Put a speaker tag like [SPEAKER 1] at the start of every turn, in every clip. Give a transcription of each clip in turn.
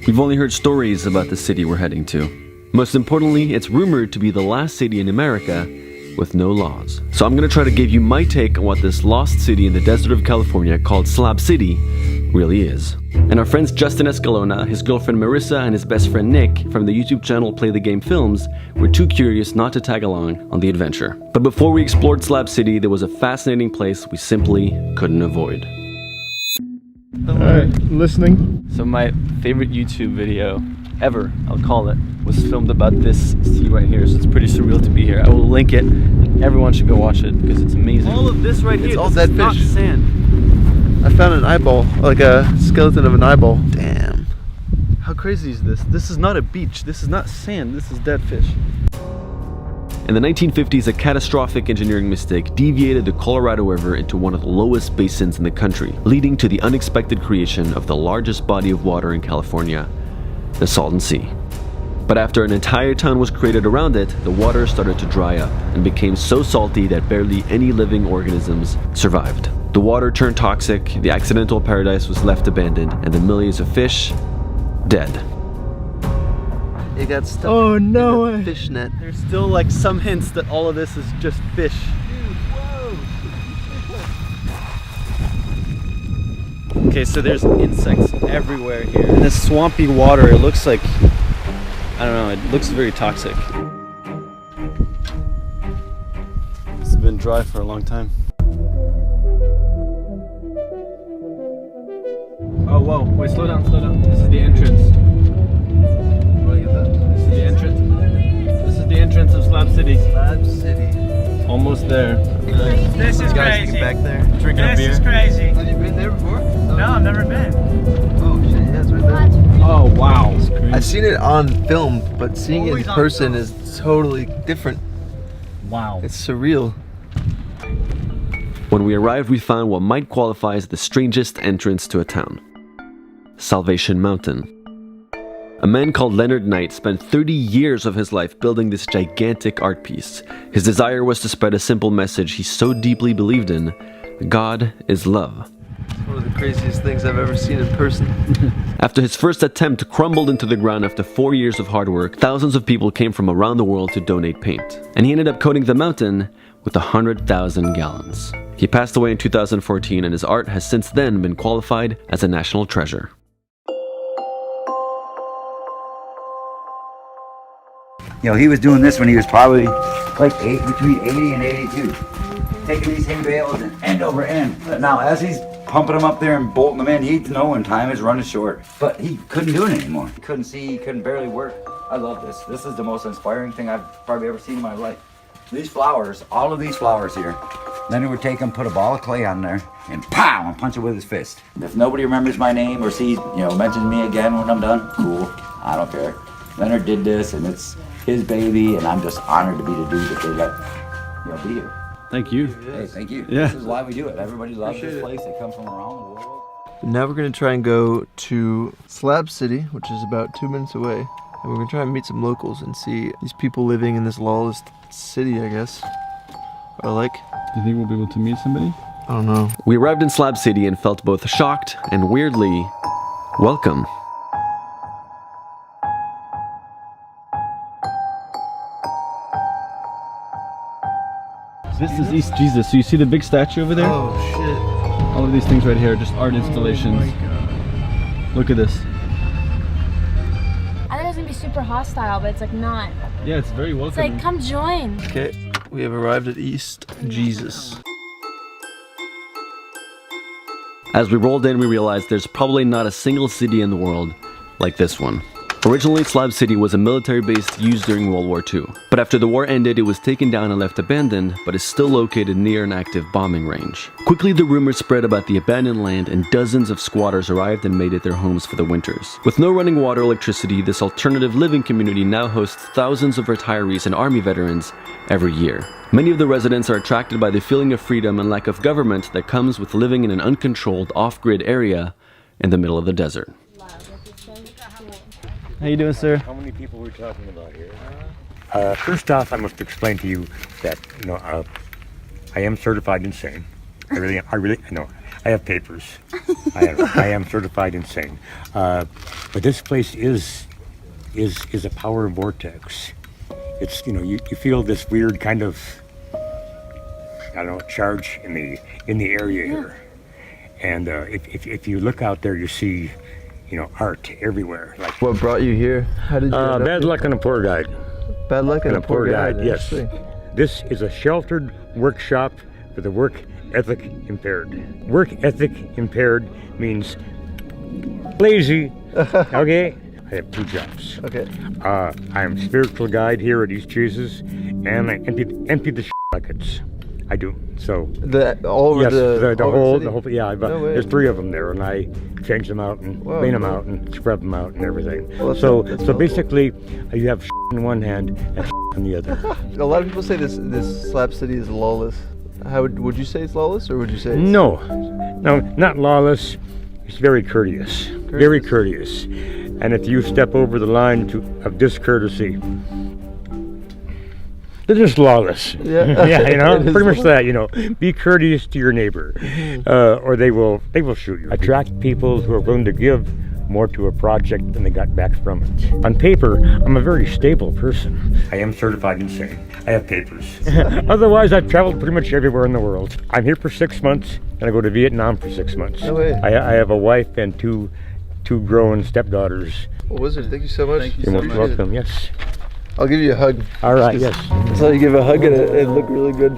[SPEAKER 1] We've only heard stories about the city we're heading to. Most importantly, it's rumored to be the last city in America with no laws. So I'm gonna try to give you my take on what this lost city in the desert of California called Slab City really is. And our friends Justin Escalona, his girlfriend Marissa, and his best friend Nick from the YouTube channel Play the Game Films were too curious not to tag along on the adventure. But before we explored Slab City, there was a fascinating place we simply couldn't avoid.
[SPEAKER 2] Alright, listening.
[SPEAKER 1] So my favorite YouTube video ever, I'll call it, was filmed about this sea right here, so it's pretty surreal to be here. I will link it. Everyone should go watch it because it's amazing. All of this right here,
[SPEAKER 2] It's all
[SPEAKER 1] this
[SPEAKER 2] dead
[SPEAKER 1] is not
[SPEAKER 2] fish.
[SPEAKER 1] sand.
[SPEAKER 2] I found an eyeball, like a skeleton of an eyeball. Damn. How crazy is this? This is not a beach. This is not sand. This is dead fish.
[SPEAKER 1] In the 1950s, a catastrophic engineering mistake deviated the Colorado River into one of the lowest basins in the country, leading to the unexpected creation of the largest body of water in California, the Salton Sea. But after an entire town was created around it, the water started to dry up and became so salty that barely any living organisms survived. The water turned toxic, the accidental paradise was left abandoned, and the millions of fish, dead.
[SPEAKER 2] It got stuck
[SPEAKER 1] Oh, no
[SPEAKER 2] in
[SPEAKER 1] way.
[SPEAKER 2] a fish net.
[SPEAKER 1] There's still like some hints that all of this is just fish. Okay, so there's insects everywhere here. In this swampy water, it looks like, I don't know, it looks very toxic. It's been dry for a long time. Oh, whoa, wait, slow down, slow down. This is the entrance. This is the entrance. This is the entrance of Slab City.
[SPEAKER 2] Slab City.
[SPEAKER 1] Almost there.
[SPEAKER 3] This is
[SPEAKER 2] Guys,
[SPEAKER 3] crazy.
[SPEAKER 2] get back there.
[SPEAKER 1] Drinking a
[SPEAKER 3] This
[SPEAKER 1] beer.
[SPEAKER 3] is crazy.
[SPEAKER 2] Have you been there before?
[SPEAKER 3] No, I've never been.
[SPEAKER 2] Oh shit, yeah, it's right there.
[SPEAKER 1] Oh, wow.
[SPEAKER 2] I've seen it on film, but seeing it in person is totally different.
[SPEAKER 1] Wow.
[SPEAKER 2] It's surreal.
[SPEAKER 1] When we arrived, we found what might qualify as the strangest entrance to a town. Salvation Mountain. A man called Leonard Knight spent 30 years of his life building this gigantic art piece. His desire was to spread a simple message he so deeply believed in: God is love.
[SPEAKER 2] It's one of the craziest things I've ever seen in person.
[SPEAKER 1] After his first attempt crumbled into the ground after 4 years of hard work, thousands of people came from around the world to donate paint. And he ended up coating the mountain with 100,000 gallons. He passed away in 2014, and his art has since then been qualified as a national treasure.
[SPEAKER 4] You know, he was doing this when he was probably like between 80 and 82. Taking these hay bales and end over end. But now as he's pumping them up there and bolting them in, he'd know when time is running short. But he couldn't do it anymore. He couldn't see, he couldn't barely work. I love this. This is the most inspiring thing I've probably ever seen in my life. These flowers, all of these flowers here, Leonard would take them, put a ball of clay on there, and pow, and punch it with his fist. If nobody remembers my name or sees, mentions me again when I'm done, cool, I don't care. Leonard did this, and it's his baby, and I'm just honored to be the dude that they let, be here.
[SPEAKER 1] Thank you.
[SPEAKER 4] Hey, thank you.
[SPEAKER 1] Yeah.
[SPEAKER 4] This is why we do it. Everybody loves this place. They come from around the world.
[SPEAKER 2] Now we're gonna try and go to Slab City, which is about 2 minutes away. And we're gonna try and meet some locals and see these people living in this lawless city, I guess. I like.
[SPEAKER 5] Do you think we'll be able to meet somebody?
[SPEAKER 2] I don't know.
[SPEAKER 1] We arrived in Slab City and felt both shocked and weirdly welcome.
[SPEAKER 5] This is East Jesus. So you see the big statue over there?
[SPEAKER 2] Oh shit.
[SPEAKER 5] All of these things right here are just art installations. Look at this.
[SPEAKER 6] I thought it was gonna be super hostile, but it's like not.
[SPEAKER 5] Yeah, it's very
[SPEAKER 6] It's
[SPEAKER 5] welcoming.
[SPEAKER 6] like, come join.
[SPEAKER 2] Okay, we have arrived at East Jesus.
[SPEAKER 1] As we rolled in, we realized there's probably not a single city in the world like this one. Originally, Slab City was a military base used during World War II, but after the war ended, it was taken down and left abandoned, but is still located near an active bombing range. Quickly, the rumors spread about the abandoned land, and dozens of squatters arrived and made it their homes for the winters. With no running water or electricity, this alternative living community now hosts thousands of retirees and army veterans every year. Many of the residents are attracted by the feeling of freedom and lack of government that comes with living in an uncontrolled, off-grid area in the middle of the desert. How you doing, sir?
[SPEAKER 7] How many people we're talking about here? First off, I must explain to you that I am certified insane. I really I have papers. I am certified insane. But this place is a power vortex. It's, you know, you feel this weird kind of, I don't know, charge in the area here. And if you look out there, you see, you know, art everywhere. Like
[SPEAKER 2] What brought you here? How did you end up
[SPEAKER 7] bad
[SPEAKER 2] here?
[SPEAKER 7] luck and a poor guide.
[SPEAKER 2] Bad luck and a poor guide.
[SPEAKER 7] Yes.
[SPEAKER 2] Interesting.
[SPEAKER 7] This is a sheltered workshop for the work ethic impaired. Work ethic impaired means lazy. Okay. I have 2 jobs.
[SPEAKER 2] Okay.
[SPEAKER 7] I'm spiritual guide here at East Jesus, and I empty the buckets. I do. So
[SPEAKER 2] All over
[SPEAKER 7] yes, the
[SPEAKER 2] whole
[SPEAKER 7] whole
[SPEAKER 2] city?
[SPEAKER 7] yeah.
[SPEAKER 2] No way.
[SPEAKER 7] There's 3 of them there, and I change them out and
[SPEAKER 2] Whoa,
[SPEAKER 7] clean them
[SPEAKER 2] cool.
[SPEAKER 7] out and scrub them out and everything.
[SPEAKER 2] Well, that's
[SPEAKER 7] so
[SPEAKER 2] helpful.
[SPEAKER 7] basically, you have in one hand and in the other.
[SPEAKER 2] A lot of people say this Slab City is lawless. How would you say it's lawless, or would you say it's...
[SPEAKER 7] No, not lawless. It's very courteous. Very courteous. And if you step over the line of discourtesy, they're just lawless.
[SPEAKER 2] Yeah.
[SPEAKER 7] Yeah, you know,
[SPEAKER 2] It is
[SPEAKER 7] pretty much
[SPEAKER 2] lawless.
[SPEAKER 7] that. You know, be courteous to your neighbor, or they will shoot you. Attract people who are willing to give more to a project than they got back from it. On paper, I'm a very stable person. I am certified insane. I have papers. Otherwise, I've traveled pretty much everywhere in the world. I'm here for 6 months, and I go to Vietnam for 6 months.
[SPEAKER 2] No way.
[SPEAKER 7] I have a wife and two grown stepdaughters.
[SPEAKER 2] Well, Wizard, thank you so much.
[SPEAKER 7] You're most welcome. Yes.
[SPEAKER 2] I'll give you a hug.
[SPEAKER 7] All right. Yes.
[SPEAKER 2] That's how you give a hug and it look really good.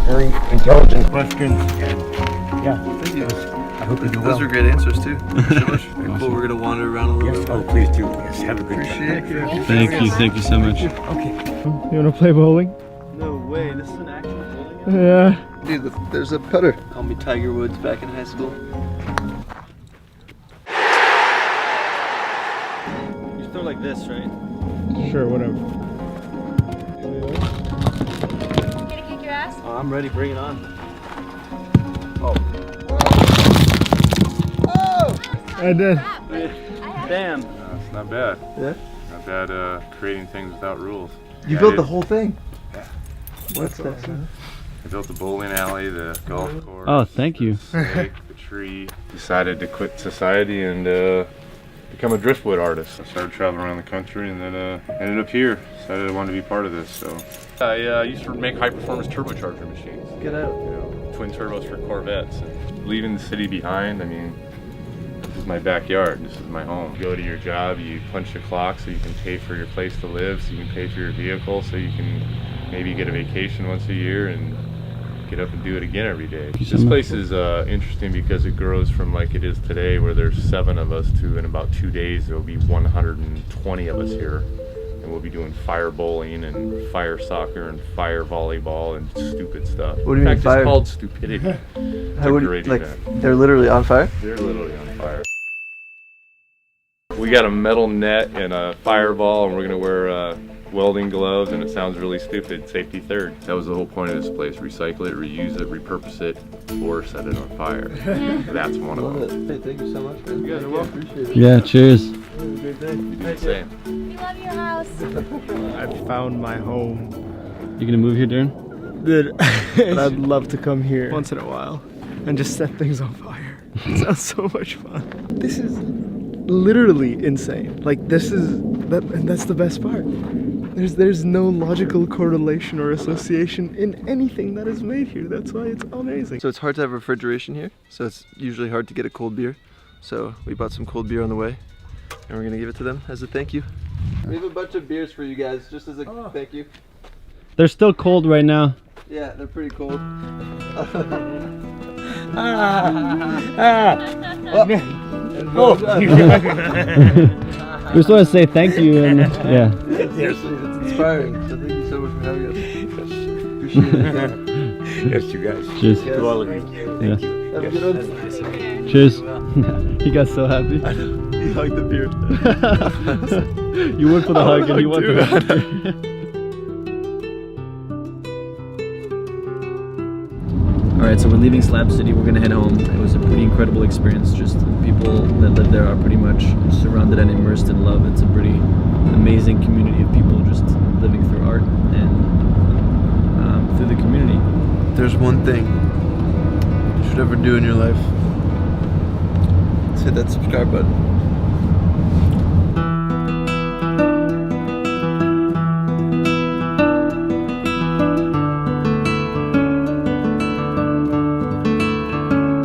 [SPEAKER 7] Very intelligent questions. And yeah.
[SPEAKER 2] Thank you.
[SPEAKER 7] I hope you do well.
[SPEAKER 2] Those were great answers too. Thank you so much. Cool, we're gonna wander around a little
[SPEAKER 7] Yes.
[SPEAKER 2] bit.
[SPEAKER 7] Oh, please do. Yes. Have a good day.
[SPEAKER 5] Thank you so much.
[SPEAKER 7] Okay.
[SPEAKER 3] You wanna play bowling?
[SPEAKER 2] No way, this is an actual bowling alley?
[SPEAKER 3] Yeah.
[SPEAKER 2] Dude, there's a putter. Call me Tiger Woods back in high school.
[SPEAKER 5] You throw like this, right?
[SPEAKER 3] Sure, whatever.
[SPEAKER 6] Gonna kick your ass?
[SPEAKER 5] Oh, I'm ready. Bring it on.
[SPEAKER 3] I did.
[SPEAKER 5] Damn.
[SPEAKER 8] It's not bad.
[SPEAKER 2] Yeah?
[SPEAKER 8] Not bad creating things without rules.
[SPEAKER 2] You
[SPEAKER 8] Yeah,
[SPEAKER 2] built
[SPEAKER 8] it
[SPEAKER 2] the
[SPEAKER 8] is.
[SPEAKER 2] whole thing?
[SPEAKER 8] Yeah.
[SPEAKER 2] What's that?
[SPEAKER 8] I built the bowling alley, the golf course.
[SPEAKER 5] Oh, thank you.
[SPEAKER 8] The lake, the tree. Decided to quit society and become a driftwood artist. I started traveling around the country and then ended up here. Decided I wanted to be part of this. So I used to make high-performance turbocharger machines.
[SPEAKER 2] Get out.
[SPEAKER 8] You know, twin turbos for Corvettes. And leaving the city behind, I mean, this is my backyard. This is my home. You go to your job, you punch the clock so you can pay for your place to live, so you can pay for your vehicle, so you can maybe get a vacation once a year and get up and do it again every day. This place is interesting because it grows from like it is today, where there's 7 of us, to in about 2 days there will be 120 of us here. And we'll be doing fire bowling and fire soccer and fire volleyball and stupid stuff.
[SPEAKER 2] What do you
[SPEAKER 8] In
[SPEAKER 2] mean
[SPEAKER 8] fact,
[SPEAKER 2] fire?
[SPEAKER 8] it's called stupidity.
[SPEAKER 2] How would
[SPEAKER 8] great
[SPEAKER 2] like,
[SPEAKER 8] event.
[SPEAKER 2] they're literally on fire?
[SPEAKER 8] They're literally on fire. We got a metal net and a fireball, and we're gonna wear welding gloves, and it sounds really stupid. Safety third. That was the whole point of this place. Recycle it, reuse it, repurpose it, or set it on fire. That's one of them.
[SPEAKER 2] Hey, thank you so much, man.
[SPEAKER 8] You guys are welcome.
[SPEAKER 2] Appreciate it.
[SPEAKER 5] Yeah, cheers.
[SPEAKER 2] Have a great day.
[SPEAKER 8] You do the same.
[SPEAKER 6] We love your house.
[SPEAKER 3] I found my home.
[SPEAKER 5] You gonna move here, Darren?
[SPEAKER 3] Dude, and I'd love to come here once in a while and just set things on fire. It sounds so much fun. This is literally insane. Like this is that, and that's the best part. There's no logical correlation or association in anything that is made here. That's why it's amazing.
[SPEAKER 2] So it's hard to have refrigeration here, so it's usually hard to get a cold beer. So we bought some cold beer on the way, and we're gonna give it to them as a thank you. We have a bunch of beers for you guys, just as a thank you.
[SPEAKER 5] They're still cold right now.
[SPEAKER 2] Yeah, they're pretty cold.
[SPEAKER 5] We just want to say thank you and yeah.
[SPEAKER 2] It's inspiring, so thank you so much for having us. Appreciate it.
[SPEAKER 7] Yes, you guys.
[SPEAKER 5] Cheers.
[SPEAKER 2] Yes.
[SPEAKER 7] To all of you.
[SPEAKER 5] Yeah.
[SPEAKER 2] Have a good one.
[SPEAKER 5] Cheers. He got so happy.
[SPEAKER 2] He hugged the beer.
[SPEAKER 5] You went for the hug and he went for the hug. Alright, so we're leaving Slab City, we're gonna head home. It was a pretty incredible experience. Just the people that live there are pretty much surrounded and immersed in love. It's a pretty amazing community of people just living through art and through the community.
[SPEAKER 2] If there's one thing you should ever do in your life, hit that subscribe button.